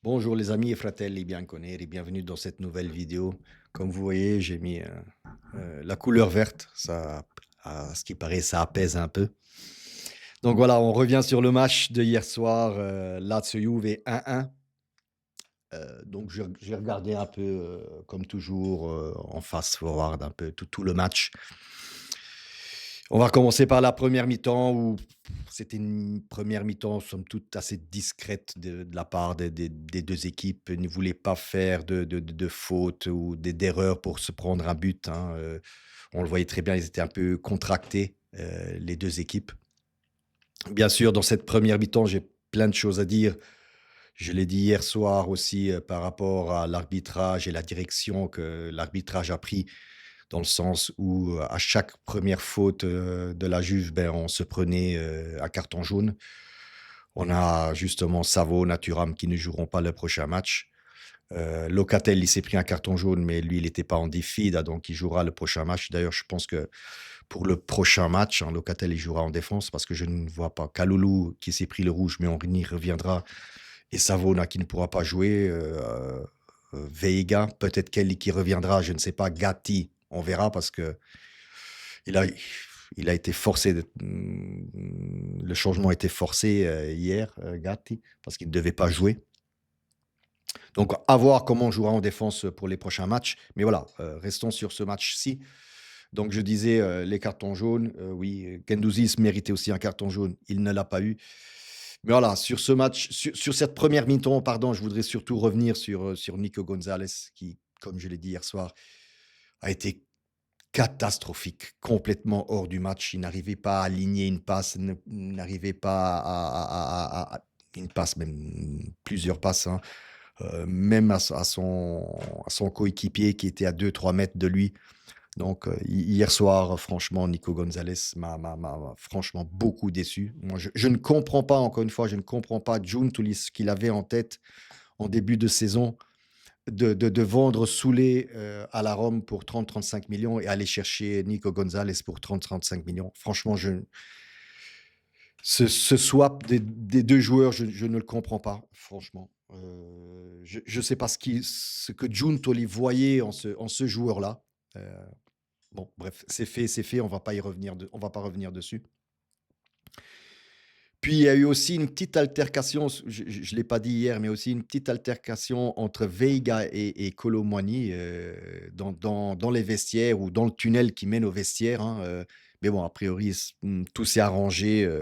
Bonjour les amis et fratelli bianconeri, bienvenue dans cette nouvelle vidéo. Comme vous voyez, j'ai mis la couleur verte, ça, à ce qui paraît, ça apaise un peu. Donc voilà, on revient sur le match de hier soir, Lazio-Juve 1-1. Donc j'ai regardé un peu, comme toujours, en fast forward un peu tout le match. On va commencer par la première mi-temps où c'était une première mi-temps somme toute assez discrète de la part des 2 équipes. Ils ne voulaient pas faire de fautes ou d'erreurs pour se prendre un but, hein, on le voyait très bien, ils étaient un peu contractés, les 2 équipes. Bien sûr, dans cette première mi-temps, j'ai plein de choses à dire. Je l'ai dit hier soir aussi, par rapport à l'arbitrage et la direction que l'arbitrage a pris dans le sens où, à chaque première faute, de la Juve, ben, on se prenait, un carton jaune. On a justement Savona, Thuram qui ne joueront pas le prochain match. Locatelli, il s'est pris un carton jaune, mais lui, il n'était pas en diffida, donc il jouera le prochain match. D'ailleurs, je pense que pour le prochain match, hein, Locatelli jouera en défense parce que je ne vois pas Kalulu qui s'est pris le rouge, mais on y reviendra, et Savona qui ne pourra pas jouer, Veiga, peut-être Kelly qui reviendra, je ne sais pas, Gatti, on verra parce que il a il a été forcé le changement a été forcé, hier, Gatti, parce qu'il ne devait pas jouer. Donc à voir comment on jouera en défense, pour les prochains matchs. Mais voilà, restons sur ce match-ci. Donc je disais, les cartons jaunes, oui, Guendouzi méritait aussi un carton jaune, il ne l'a pas eu. Mais voilà, sur ce match, sur cette première mi-temps, pardon, je voudrais surtout revenir sur Nico Gonzalez qui, comme je l'ai dit hier soir, a été catastrophique, complètement hors du match. Il n'arrivait pas à aligner une passe, n'arrivait pas une passe, même plusieurs passes, hein, même à son coéquipier qui était à 2 3 mètres de lui. Donc, hier soir, franchement, Nico Gonzalez m'a franchement beaucoup déçu. Moi, je ne comprends pas, encore une fois, je ne comprends pas Giuntoli, ce qu'il avait en tête en début de saison, de vendre Soulé, à la Rome pour 30 35 millions et aller chercher Nico Gonzalez pour 30 35 millions. Franchement, ce swap des 2 joueurs, je ne le comprends pas, franchement. Je ne sais pas ce que Giuntoli voyait en ce joueur-là. Heu Bon, bref, c'est fait, on va pas revenir dessus. Puis il y a eu aussi une petite altercation, je l'ai pas dit hier, mais aussi une petite altercation entre Veiga et Kolo Muani, dans les vestiaires ou dans le tunnel qui mène aux vestiaires, hein, mais bon, a priori, tout s'est arrangé,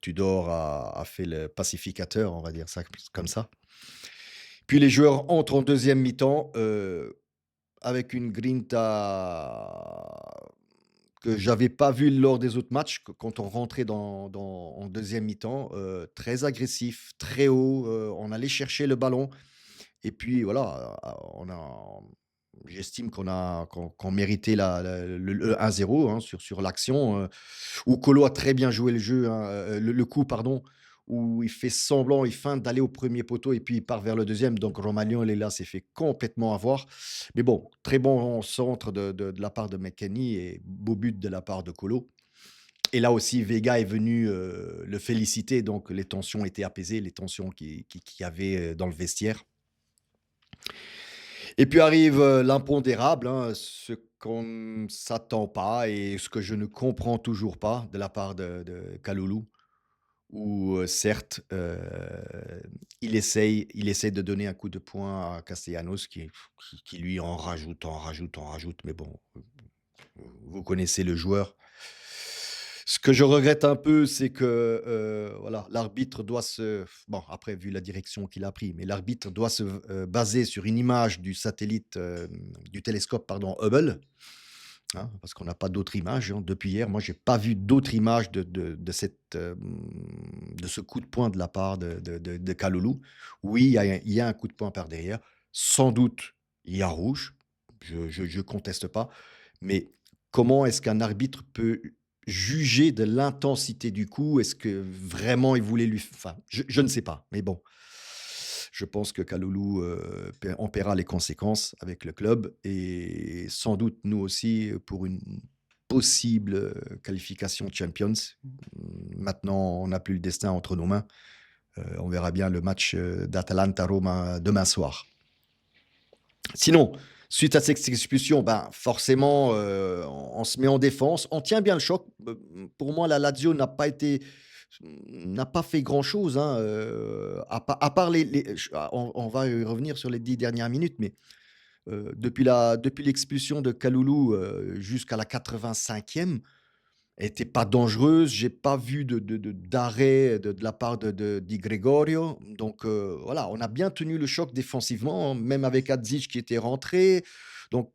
Tudor a fait le pacificateur, on va dire ça comme ça. Puis les joueurs entrent en deuxième mi-temps, avec une grinta que j'avais pas vu lors des autres matchs, que quand on rentrait en deuxième mi-temps, très agressif, très haut, on allait chercher le ballon et puis voilà, on a j'estime qu'on méritait le 1-0, hein, sur l'action, où Colo a très bien joué le jeu, hein, le coup, pardon, où il fait semblant, il feinte d'aller au premier poteau et puis il part vers le deuxième. Donc Romagnon, il est là, s'est fait complètement avoir. Mais bon, très bon centre de la part de McKennie et beau but de la part de Colo. Et là aussi, Vega est venu, le féliciter, donc les tensions étaient apaisées, les tensions qu'il y avait, dans le vestiaire. Et puis arrive, l'impondérable, hein, ce qu'on ne s'attend pas et ce que je ne comprends toujours pas de la part de Kalulu où, certes, il essaye de donner un coup de poing à Castellanos qui lui en rajoute, en rajoute, en rajoute, mais bon, vous connaissez le joueur. Ce que je regrette un peu, c'est que, voilà, l'arbitre doit se bon, après, vu la direction qu'il a pris, mais l'arbitre doit se baser sur une image du satellite, du télescope, pardon, Hubble, hein, parce qu'on n'a pas d'autres images, hein. Depuis hier, moi, j'ai pas vu d'autres images de ce coup de poing de la part de Kalulu. Oui, il y a un coup de poing par derrière. Sans doute, il y a rouge, je conteste pas, mais comment est-ce qu'un arbitre peut juger de l'intensité du coup? Est-ce que vraiment il voulait lui enfin, je ne sais pas, mais bon. Je pense que Kalulu, en paiera les conséquences avec le club et sans doute nous aussi, pour une possible, qualification Champions. Maintenant, on n'a plus le destin entre nos mains. On verra bien le match d'Atalanta-Roma demain soir. Sinon, suite à cette expulsion, ben, forcément, on se met en défense. On tient bien le choc. Pour moi, la Lazio n'a pas fait grand-chose, hein, à part on va y revenir sur les 10 dernières minutes, mais depuis l'expulsion de Kalulu jusqu'à la 85e, elle était pas dangereuse. J'ai pas vu d'arrêt de la part Di Gregorio. Donc voilà, on a bien tenu le choc défensivement, hein, même avec Hadzic qui était rentré. Donc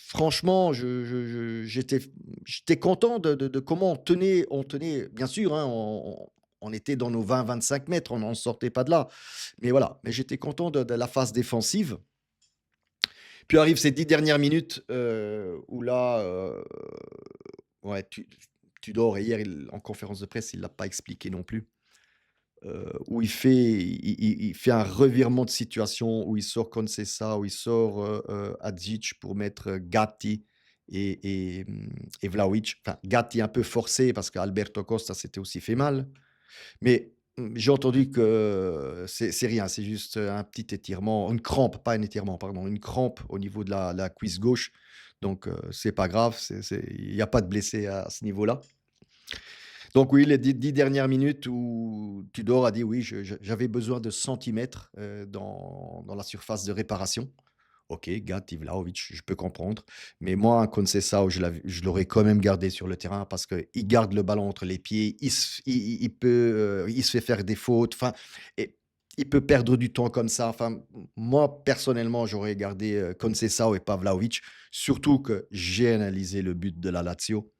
franchement, j'étais content de comment on tenait. Bien sûr, hein, on était dans nos 20-25 mètres, on n'en sortait pas de là. Mais voilà, mais j'étais content de la phase défensive. Puis arrivent ces 10 dernières minutes où là, ouais, Tudor, et hier, en conférence de presse, il ne l'a pas expliqué non plus, où il fait un revirement de situation, où il sort Conceição, où il sort Hadzic pour mettre Gatti et Vlahovic. Enfin, Gatti un peu forcé parce qu'Alberto Costa s'était aussi fait mal. Mais j'ai entendu que c'est rien, c'est juste un petit étirement, une crampe, pas un étirement, pardon, une crampe au niveau de la cuisse gauche. Donc, c'est pas grave, il n'y a pas de blessé à ce niveau-là. Donc oui, les 10 dernières minutes où Tudor a dit oui, j'avais besoin de centimètres dans la surface de réparation. Ok, Gatti, Vlahovic, je peux comprendre. Mais moi, Conceição, je l'aurais quand même gardé sur le terrain parce qu'il garde le ballon entre les pieds, il se fait faire des fautes, enfin, et il peut perdre du temps comme ça. Enfin, moi, personnellement, j'aurais gardé Conceição et pas Vlahovic, surtout que j'ai analysé le but de la Lazio.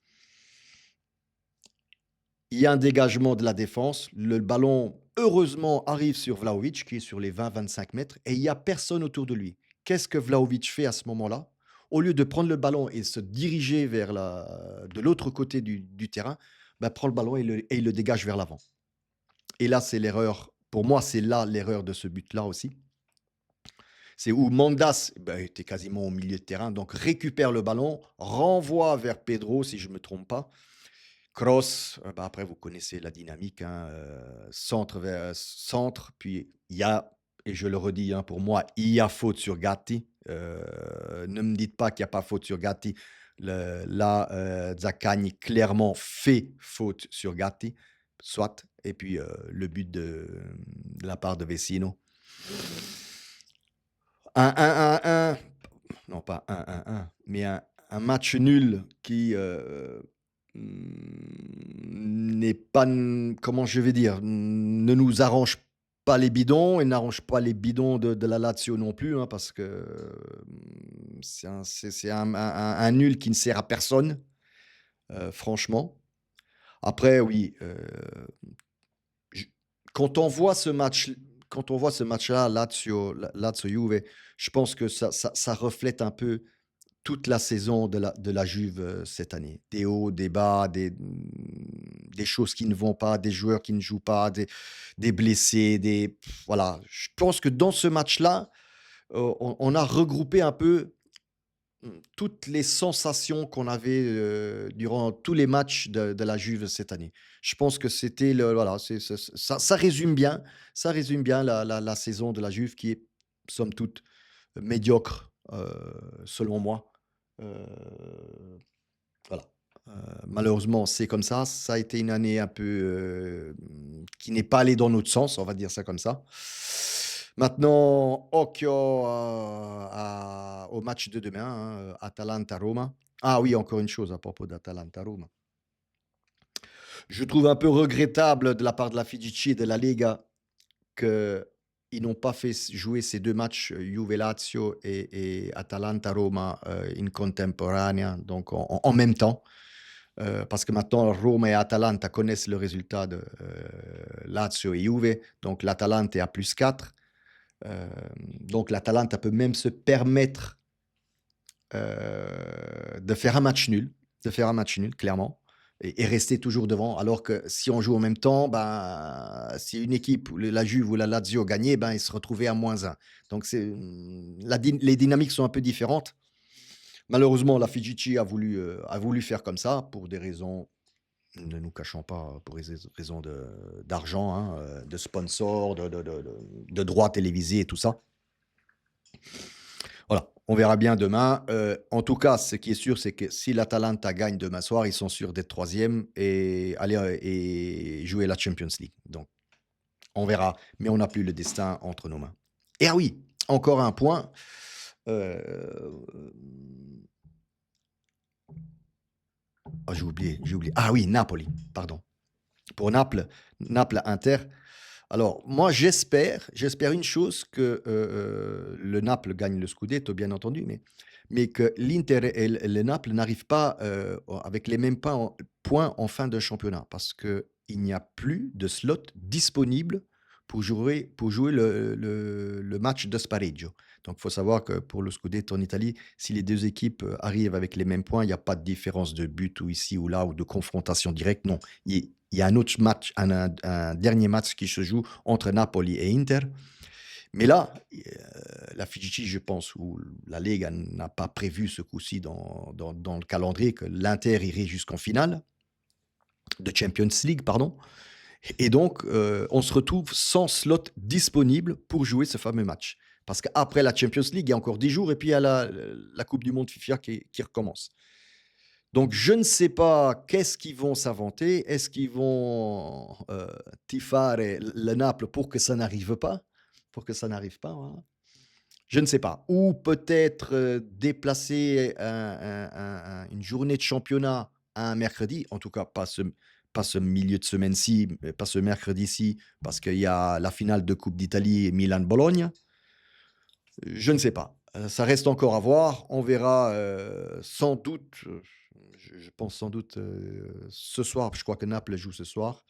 Il y a un dégagement de la défense. Le ballon, heureusement, arrive sur Vlahovic, qui est sur les 20-25 mètres, et il n'y a personne autour de lui. Qu'est-ce que Vlahovic fait à ce moment-là? Au lieu de prendre le ballon et se diriger de l'autre côté du terrain, ben, prend le ballon et il le dégage vers l'avant. Et là, c'est l'erreur. Pour moi, c'est là l'erreur de ce but-là aussi. C'est où Mandas ben, était quasiment au milieu de terrain, donc récupère le ballon, renvoie vers Pedro, si je ne me trompe pas. Cross, bah, après vous connaissez la dynamique, hein, centre vers centre, puis il y a, et je le redis, hein, pour moi, il y a faute sur Gatti. Ne me dites pas qu'il n'y a pas faute sur Gatti. Là, Zaccagni clairement fait faute sur Gatti, soit. Et puis le but de la part de Vecino. 1-1-1-1, non pas 1-1-1, mais un match nul qui n'est pas, comment je vais dire, ne nous arrange pas les bidons et n'arrange pas les bidons de la Lazio non plus, hein, parce que c'est un nul qui ne sert à personne, franchement. Après, oui, je- quand on voit ce match, quand on voit ce match-là, Lazio-Juve, je pense que ça reflète un peu toute la saison de la Juve cette année. Des hauts, des bas, des choses qui ne vont pas, des joueurs qui ne jouent pas, des blessés, voilà. Je pense que dans ce match-là, on a regroupé un peu toutes les sensations qu'on avait durant tous les matchs de la Juve cette année. Je pense que c'était voilà, ça résume bien la saison de la Juve qui est somme toute médiocre selon moi. Heu, voilà. Malheureusement, c'est comme ça. Ça a été une année un peu, qui n'est pas allée dans notre sens, on va dire ça comme ça. Maintenant, occhio au match de demain, hein, Atalanta-Roma. Ah oui, encore une chose à propos d'Atalanta-Roma. Je trouve un peu regrettable de la part de la FIGC et de la Lega qu'ils n'ont pas fait jouer ces 2 matchs, Juve-Lazio et Atalanta-Roma, in contemporanea, donc en même temps. Parce que maintenant Roma et Atalanta connaissent le résultat de Lazio et Juve, donc l'Atalanta est à +4. Donc l'Atalanta peut même se permettre de faire un match nul, clairement, et rester toujours devant. Alors que si on joue en même temps, ben, si une équipe, la Juve ou la Lazio gagnait, ben, ils se retrouvaient à -1. Donc les dynamiques sont un peu différentes. Malheureusement, la FIGC a voulu faire comme ça pour des raisons Ne nous cachons pas, pour raisons d'argent, hein, de sponsors, de droits télévisés et tout ça. Voilà, on verra bien demain. En tout cas, ce qui est sûr, c'est que si l'Atalanta gagne demain soir, ils sont sûrs d'être troisième et aller et jouer la Champions League. Donc, on verra, mais on n'a plus le destin entre nos mains. Et ah oui, encore un point. euh, j'ai oublié, j'ai oublié. Ah oui, Napoli, pardon. Pour Naples, Naples-Inter. Alors, moi, j'espère une chose que le Naples gagne le Scudetto, bien entendu, mais que l'Inter et le Naples n'arrivent pas avec les mêmes points en fin de championnat, parce qu'il n'y a plus de slot disponible pour jouer le match de spareggio. Donc, il faut savoir que pour le Scudetto en Italie, si les deux équipes arrivent avec les mêmes points, il n'y a pas de différence de but ou ici ou là ou de confrontation directe. Non, il y a un autre match, un dernier match qui se joue entre Napoli et Inter. Mais là, la FIGC, je pense, ou la Lega n'a pas prévu ce coup-ci dans le calendrier que l'Inter irait jusqu'en finale de Champions League, pardon. Et donc, on se retrouve sans slot disponible pour jouer ce fameux match. Parce qu'après la Champions League, il y a encore 10 jours et puis il y a la Coupe du Monde FIFA qui recommence. Donc, je ne sais pas qu'est-ce qu'ils vont s'inventer. Est-ce qu'ils vont tifare le Naples pour que ça n'arrive pas? Pour que ça n'arrive pas, voilà. Je ne sais pas. Ou peut-être déplacer une journée de championnat à un mercredi. En tout cas, pas ce milieu de semaine-ci, pas ce mercredi-ci, parce qu'il y a la finale de Coupe d'Italie Milan-Bologne. Je ne sais pas. Ça reste encore à voir. On verra sans doute, je pense sans doute ce soir. Je crois que Naples joue ce soir.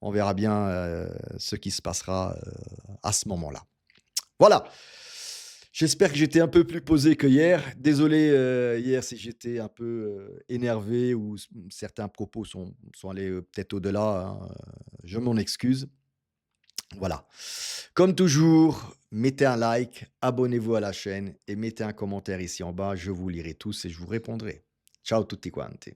On verra bien ce qui se passera à ce moment-là. Voilà. J'espère que j'étais un peu plus posé que hier. Désolé hier si j'étais un peu énervé ou certains propos sont allés peut-être au-delà, hein. Je m'en excuse. Voilà. Comme toujours, mettez un like, abonnez-vous à la chaîne et mettez un commentaire ici en bas. Je vous lirai tous et je vous répondrai. Ciao tutti quanti.